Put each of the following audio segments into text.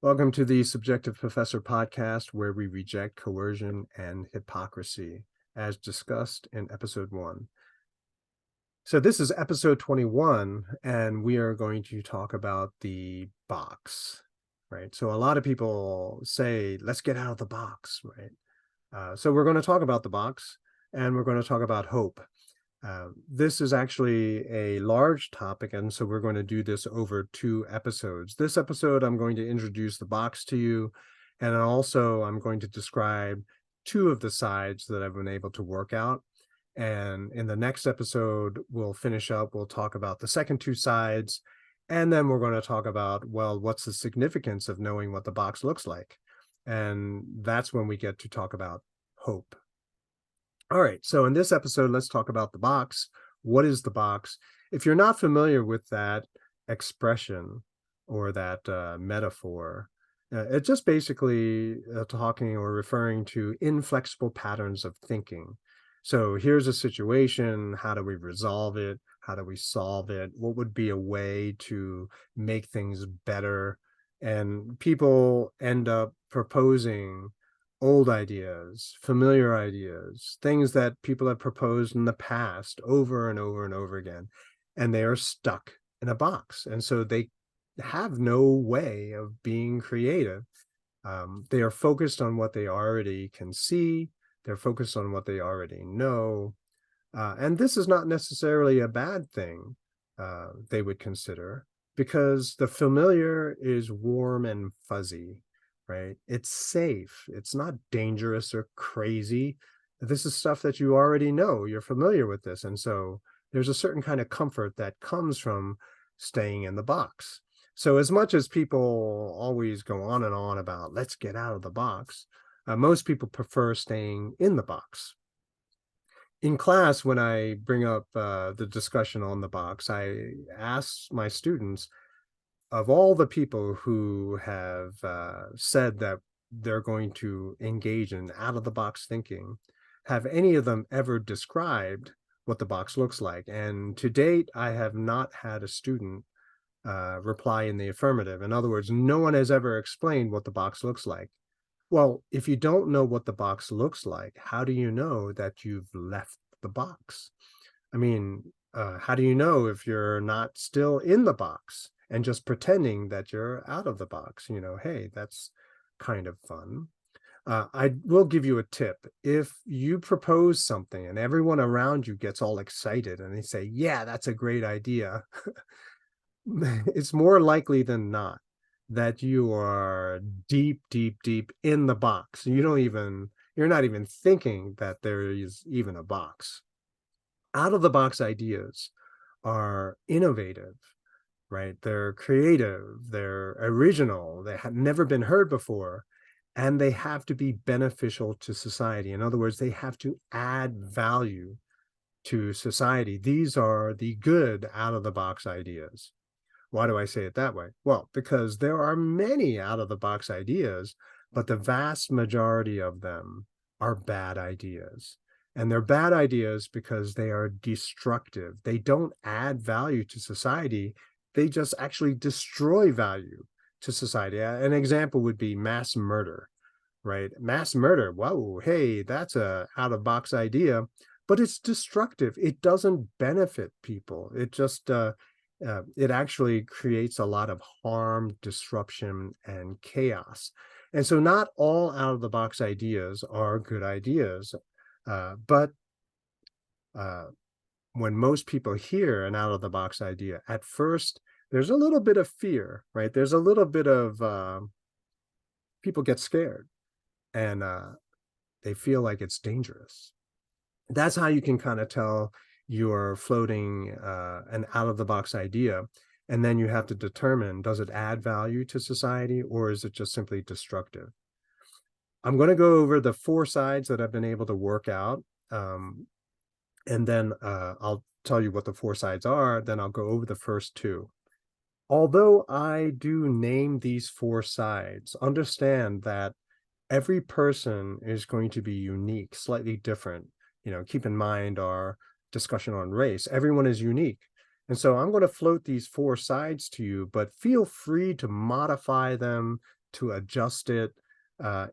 Welcome to the Subjective Professor podcast, where we reject coercion and hypocrisy, as discussed in episode 1. So, this is episode 21, and we are going to talk about the box, right? So, a lot of people say, let's get out of the box, right? So, we're going to talk about the box, and we're going to talk about hope. This is actually a large topic, and so we're going to do this over 2 episodes. This episode, I'm going to introduce the box to you, and also I'm going to describe 2 of the sides that I've been able to work out. And in the next episode, we'll finish up, we'll talk about the second 2 sides, and then we're going to talk about, well, what's the significance of knowing what the box looks like? And that's when we get to talk about hope. All right, so in this episode, let's talk about the box. What is the box? If you're not familiar with that expression or that metaphor, it's just basically talking or referring to inflexible patterns of thinking. So here's a situation. How do we resolve it? How do we solve it? What would be a way to make things better? And people end up proposing old ideas, familiar ideas, things that people have proposed in the past over and over and over again, and they are stuck in a box. And so they have no way of being creative. They are focused on what they already can see, they're focused on what they already know. And this is not necessarily a bad thing, they would consider, because the familiar is warm and fuzzy, right? It's safe. It's not dangerous or crazy. This is stuff that you already know. You're familiar with this. And so there's a certain kind of comfort that comes from staying in the box. So as much as people always go on and on about let's get out of the box, most people prefer staying in the box. In class, when I bring up the discussion on the box, I ask my students, of all the people who have said that they're going to engage in out of the box thinking, have any of them ever described what the box looks like? And to date, I have not had a student reply in the affirmative. In other words, no one has ever explained what the box looks like. Well, if you don't know what the box looks like, how do you know that you've left the box? I mean, how do you know if you're not still in the box and just pretending that you're out of the box? Hey, that's kind of fun. I will give you a tip. If you propose something and everyone around you gets all excited and they say, yeah, that's a great idea, it's more likely than not that you are deep, deep, deep in the box. You're not even thinking that there is even a box. Out of the box ideas are innovative, right? They're creative, they're original, they have never been heard before, and they have to be beneficial to society. In other words, they have to add value to society. These are the good out of the box ideas. Why do I say it that way? Well, because there are many out of the box ideas, but the vast majority of them are bad ideas. And they're bad ideas because they are destructive. They don't add value to society. They just actually destroy value to society. An example would be mass murder, right? Mass murder. Whoa, hey, that's a out of box idea, but it's destructive. It doesn't benefit people. It actually creates a lot of harm, disruption, and chaos. And so, not all out of the box ideas are good ideas, but uh, when most people hear an out of the box idea, at first there's a little bit of fear, right? There's a little bit of people get scared and they feel like it's dangerous. That's how you can kind of tell you're floating an out of the box idea. And then you have to determine, does it add value to society or is it just simply destructive? I'm going to go over the 4 sides that I've been able to work out. And then I'll tell you what the 4 sides are. Then I'll go over the first 2. Although I do name these 4 sides, understand that every person is going to be unique, slightly different. Keep in mind our discussion on race. Everyone is unique. And so I'm going to float these 4 sides to you, but feel free to modify them, to adjust it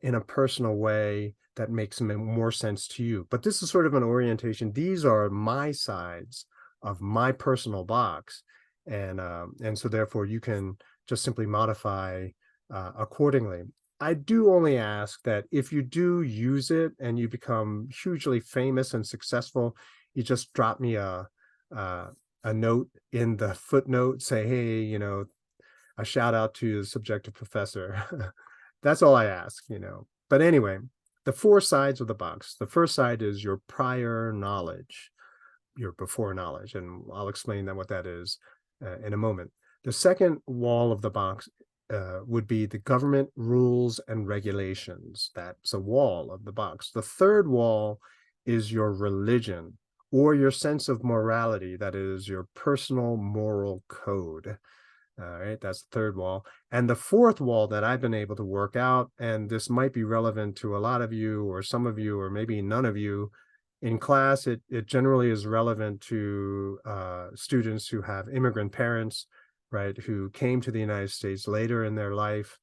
in a personal way that makes more sense to you. But this is sort of an orientation. These are my sides of my personal box, and so therefore you can just simply modify accordingly. I do only ask that if you do use it and you become hugely famous and successful, you just drop me uh, a note in the footnote, say, hey, a shout out to the subjective professor. That's all I ask. But anyway, the four sides of the box. The first side is your prior knowledge, your before knowledge, and I'll explain what that is in a moment. The second wall of the box would be the government rules and regulations. That's a wall of the box. The third wall is your religion or your sense of morality. That is your personal moral code. All right, that's the third wall. And the fourth wall that I've been able to work out, and this might be relevant to a lot of you or some of you, or maybe none of you, in class, it generally is relevant to students who have immigrant parents, right, who came to the United States later in their life,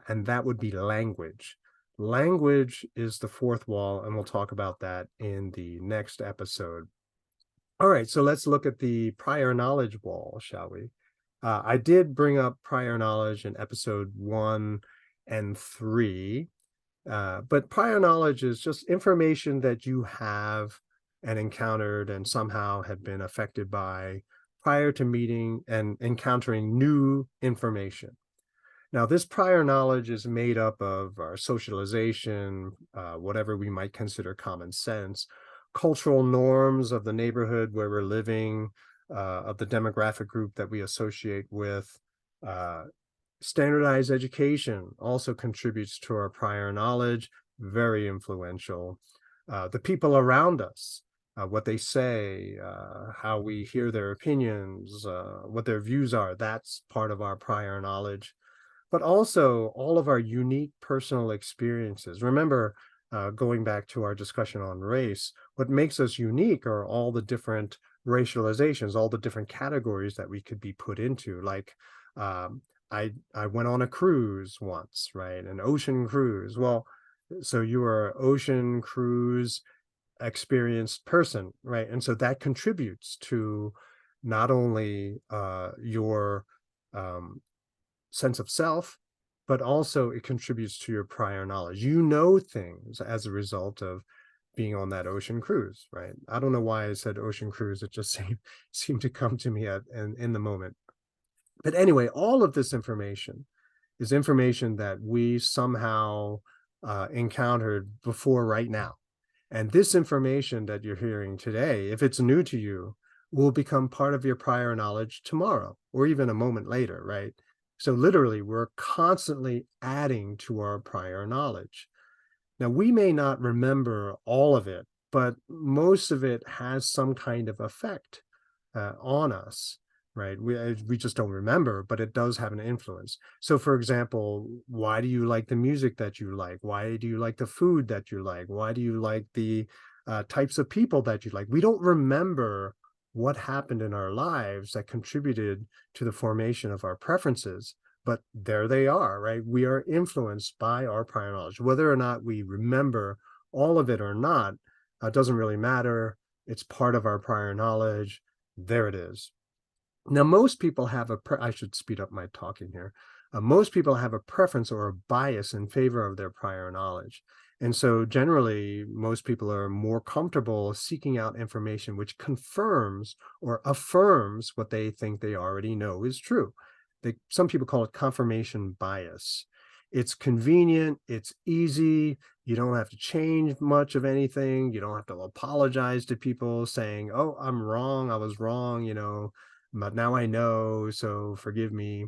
and that would be language. Language is the fourth wall, and we'll talk about that in the next episode. All right, so let's look at the prior knowledge wall, shall we? I did bring up prior knowledge in episode 1 and 3, but prior knowledge is just information that you have and encountered and somehow have been affected by prior to meeting and encountering new information. Now, this prior knowledge is made up of our socialization, whatever we might consider common sense, cultural norms of the neighborhood where we're living, of the demographic group that we associate with. Standardized education also contributes to our prior knowledge, very influential. The people around us, what they say, how we hear their opinions, what their views are, that's part of our prior knowledge. But also all of our unique personal experiences. Remember, going back to our discussion on race, what makes us unique are all the different racializations, all the different categories that we could be put into. Like, I went on a cruise once, right? An ocean cruise. Well, so you are an ocean cruise experienced person, right? And so that contributes to not only your sense of self, but also it contributes to your prior knowledge. You know things as a result of being on that ocean cruise, right? I don't know why I said ocean cruise. It just seemed to come to me in the moment. But anyway, all of this information is information that we somehow encountered before right now. And this information that you're hearing today, if it's new to you, will become part of your prior knowledge tomorrow or even a moment later, right? So literally, we're constantly adding to our prior knowledge. Now, we may not remember all of it, but most of it has some kind of effect on us, right? We just don't remember, but it does have an influence. So, for example, why do you like the music that you like? Why do you like the food that you like? Why do you like the types of people that you like? We don't remember what happened in our lives that contributed to the formation of our preferences, but there they are, right? We are influenced by our prior knowledge. Whether or not we remember all of it or not, doesn't really matter. It's part of our prior knowledge. There it is. Now, most people have I should speed up my talking here. Most people have a preference or a bias in favor of their prior knowledge. And so generally, most people are more comfortable seeking out information which confirms or affirms what they think they already know is true. Some people call it confirmation bias. It's convenient, it's easy, you don't have to change much of anything, you don't have to apologize to people saying, oh, I'm wrong, I was wrong, but now I know, so forgive me.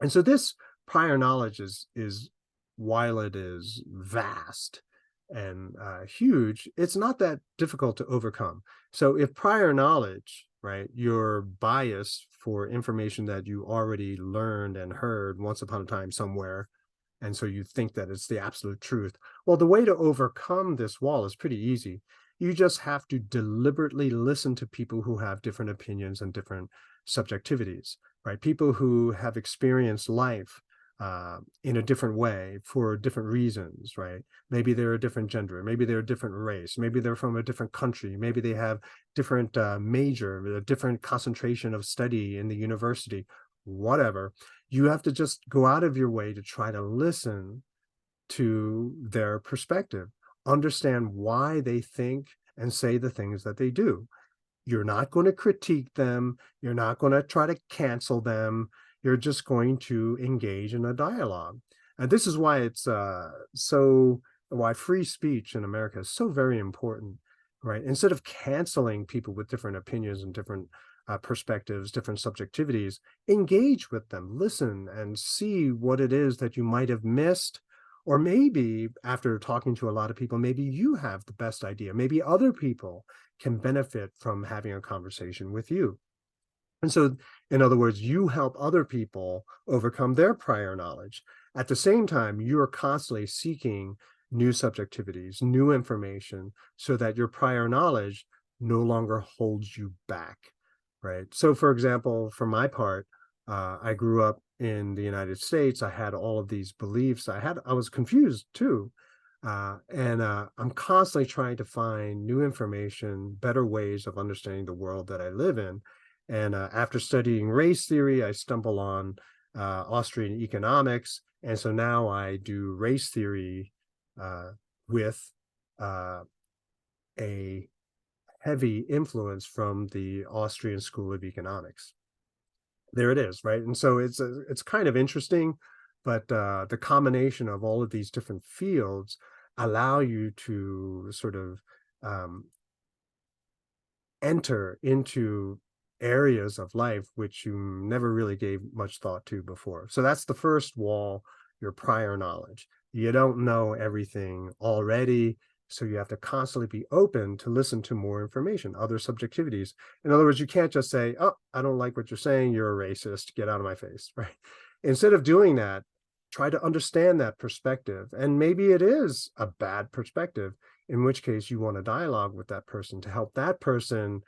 And so this prior knowledge is while it is vast and huge, it's not that difficult to overcome. So if prior knowledge, right, your bias for information that you already learned and heard once upon a time somewhere, and so you think that it's the absolute truth. Well, the way to overcome this wall is pretty easy. You just have to deliberately listen to people who have different opinions and different subjectivities, right? People who have experienced life in a different way for different reasons, right? Maybe they're a different gender, maybe they're a different race, maybe they're from a different country, maybe they have different major, a different concentration of study in the university, whatever. You have to just go out of your way to try to listen to their perspective, understand why they think and say the things that they do. You're not going to critique them. You're not going to try to cancel them. You're just going to engage in a dialogue. And this is why it's why free speech in America is so very important, right? Instead of canceling people with different opinions and different perspectives, different subjectivities, engage with them, listen, and see what it is that you might have missed. Or maybe after talking to a lot of people, maybe you have the best idea. Maybe other people can benefit from having a conversation with you. And so, in other words, you help other people overcome their prior knowledge. At the same time, you are constantly seeking new subjectivities, new information, so that your prior knowledge no longer holds you back, right? So, for example, for my part, I grew up in the United States. I had all of these beliefs. I was confused too. And I'm constantly trying to find new information, better ways of understanding the world that I live in. And after studying race theory, I stumble on Austrian economics. And so now I do race theory with a heavy influence from the Austrian School of Economics. There it is, right? And so it's kind of interesting, but the combination of all of these different fields allow you to sort of enter into areas of life which you never really gave much thought to before. So that's the first wall, your prior knowledge. You don't know everything already, so you have to constantly be open to listen to more information, other subjectivities. In other words, you can't just say, oh, I don't like what you're saying, you're a racist, get out of my face, right? Instead of doing that, try to understand that perspective. And maybe it is a bad perspective, in which case you want to dialogue with that person to help that person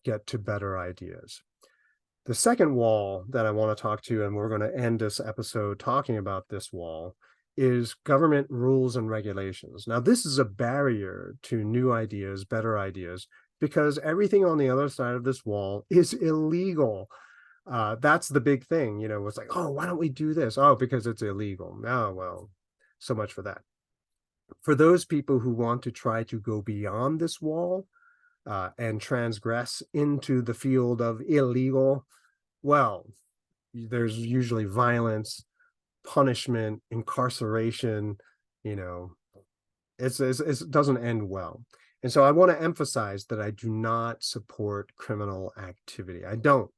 get to better ideas. The second wall that I want to talk to, and we're going to end this episode talking about this wall, is government rules and regulations. Now, this is a barrier to new ideas, better ideas, because everything on the other side of this wall is illegal. That's the big thing, it's like, oh, why don't we do this? Oh, because it's illegal. Oh, well, so much for that. For those people who want to try to go beyond this wall and transgress into the field of illegal, well, there's usually violence, punishment, incarceration, it doesn't end well. And so I want to emphasize that I do not support criminal activity. I don't.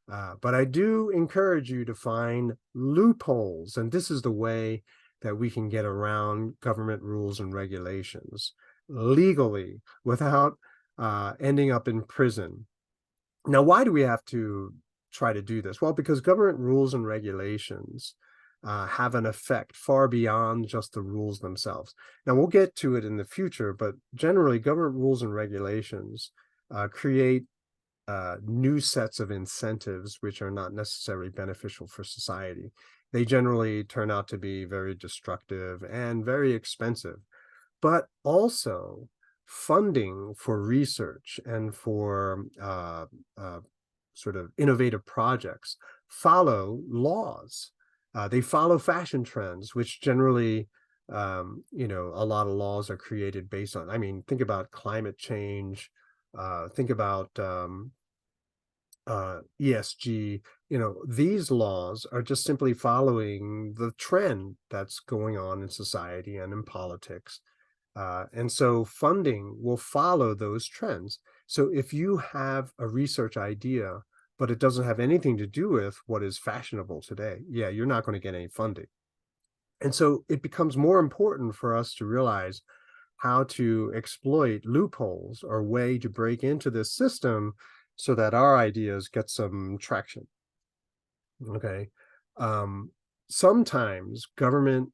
But I do encourage you to find loopholes. And this is the way that we can get around government rules and regulations legally without ending up in prison. Now, why do we have to try to do this? Well, because government rules and regulations have an effect far beyond just the rules themselves. Now, we'll get to it in the future, but generally, government rules and regulations create new sets of incentives which are not necessarily beneficial for society. They generally turn out to be very destructive and very expensive, but also funding for research and for sort of innovative projects follow laws. They follow fashion trends, which generally, a lot of laws are created based on, think about climate change, think about ESG, these laws are just simply following the trend that's going on in society and in politics. And so funding will follow those trends. So if you have a research idea, but it doesn't have anything to do with what is fashionable today, yeah, you're not going to get any funding. And so it becomes more important for us to realize how to exploit loopholes or way to break into this system so that our ideas get some traction. Okay. Sometimes government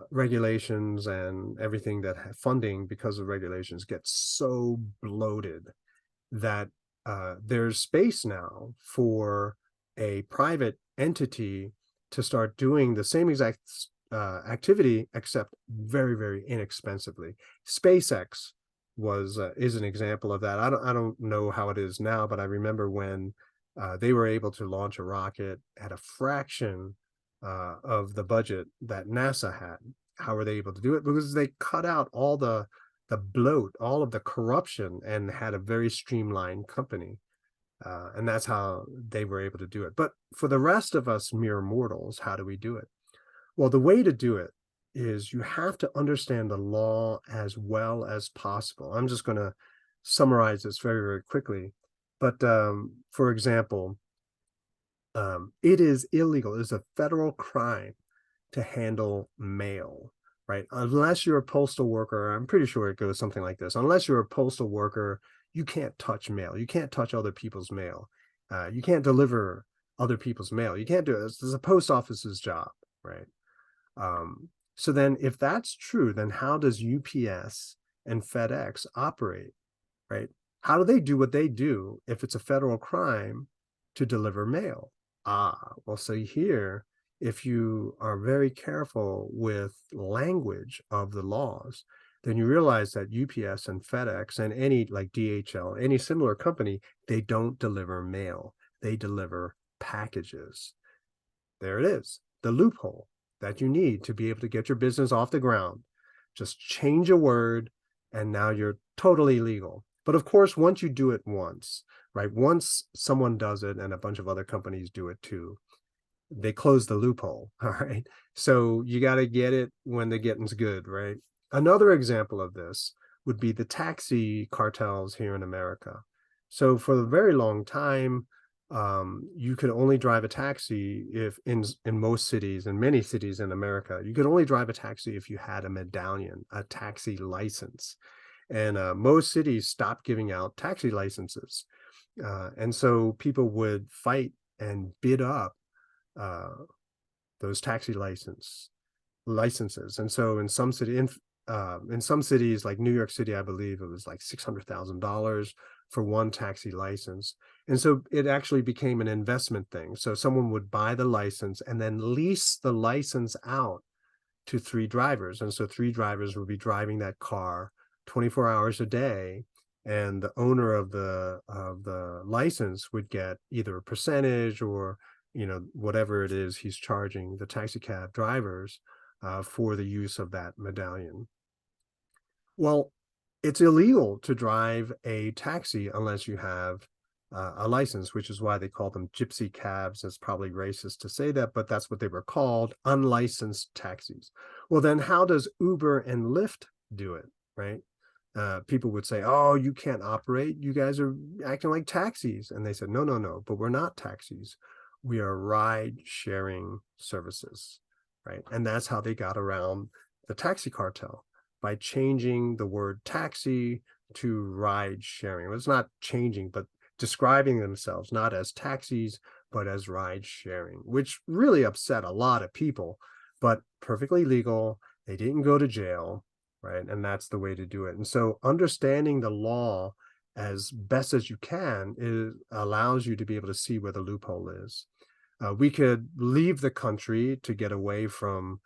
regulations and everything that have funding because of regulations gets so bloated that there's space now for a private entity to start doing the same exact activity, except very, very inexpensively. SpaceX is an example of that. I don't know how it is now, but I remember when they were able to launch a rocket at a fraction of the budget that NASA had. How were they able to do it? Because they cut out all the bloat, all of the corruption, and had a very streamlined company. And that's how they were able to do it. But for the rest of us mere mortals, how do we do it? Well, the way to do it is you have to understand the law as well as possible. I'm just going to summarize this very, very quickly. But for example, it is illegal. It is a federal crime to handle mail, right? Unless you're a postal worker, I'm pretty sure it goes something like this. Unless you're a postal worker, you can't touch mail. You can't touch other people's mail. You can't deliver other people's mail. You can't do it. This is a post office's job, right? So then if that's true, then how does UPS and FedEx operate, right? How do they do what they do if it's a federal crime to deliver mail? Well, so here, if you are very careful with language of the laws, then you realize that UPS and FedEx and any like DHL, any similar company, they don't deliver mail. They deliver packages. There it is, the loophole that you need to be able to get your business off the ground. Just change a word and now you're totally legal. But of course, once you do it once, right? Once someone does it and a bunch of other companies do it too, they close the loophole, all right? So you got to get it when the getting's good, right? Another example of this would be the taxi cartels here in America. So for a very long time, you could only drive a taxi if in most cities, in many cities in America, you could only drive a taxi if you had a medallion, a taxi license. And most cities stopped giving out taxi licenses. And so people would fight and bid up those taxi licenses. And so in some cities like New York City, I believe it was like $600,000 for one taxi license. And so it actually became an investment thing. So someone would buy the license and then lease the license out to 3 drivers. And so 3 drivers would be driving that car 24 hours a day. And the owner of the license would get either a percentage or, you know, whatever it is he's charging the taxi cab drivers for the use of that medallion. Well, it's illegal to drive a taxi unless you have a license, which is why they call them gypsy cabs. It's probably racist to say that, but that's what they were called, unlicensed taxis. Well, then how does Uber and Lyft do it, right? People would say, oh, you can't operate. You guys are acting like taxis. And they said, no, no, no, but we're not taxis. We are ride sharing services, right? And that's how they got around the taxi cartel, by changing the word taxi to ride sharing. It's not changing, but describing themselves not as taxis, but as ride sharing, which really upset a lot of people, but perfectly legal. They didn't go to jail, right? And that's the way to do it. And so understanding the law as best as you can allows you to be able to see where the loophole is. We could leave the country to get away from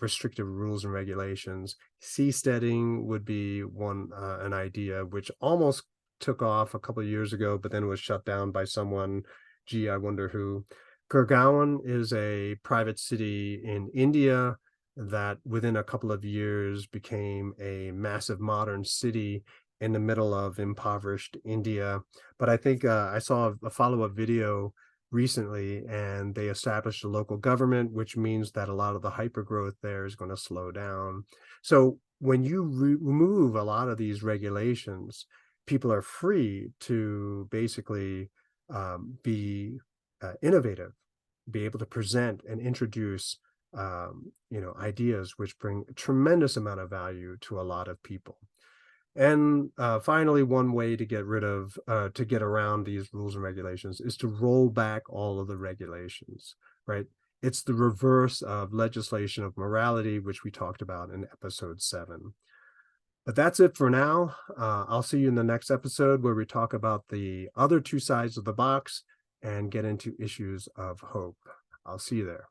restrictive rules and regulations. Seasteading would be an idea which almost took off a couple of years ago, but then was shut down by someone. Gee, I wonder who. Gurgaon is a private city in India that within a couple of years became a massive modern city in the middle of impoverished India. But I think I saw a follow-up video recently, and they established a local government, which means that a lot of the hypergrowth there is going to slow down. So when you remove a lot of these regulations, people are free to basically be innovative, be able to present and introduce ideas which bring a tremendous amount of value to a lot of people. And finally, one way to get around these rules and regulations is to roll back all of the regulations, right? It's the reverse of legislation of morality, which we talked about in episode 7. But that's it for now. I'll see you in the next episode where we talk about the other 2 sides of the box and get into issues of hope. I'll see you there.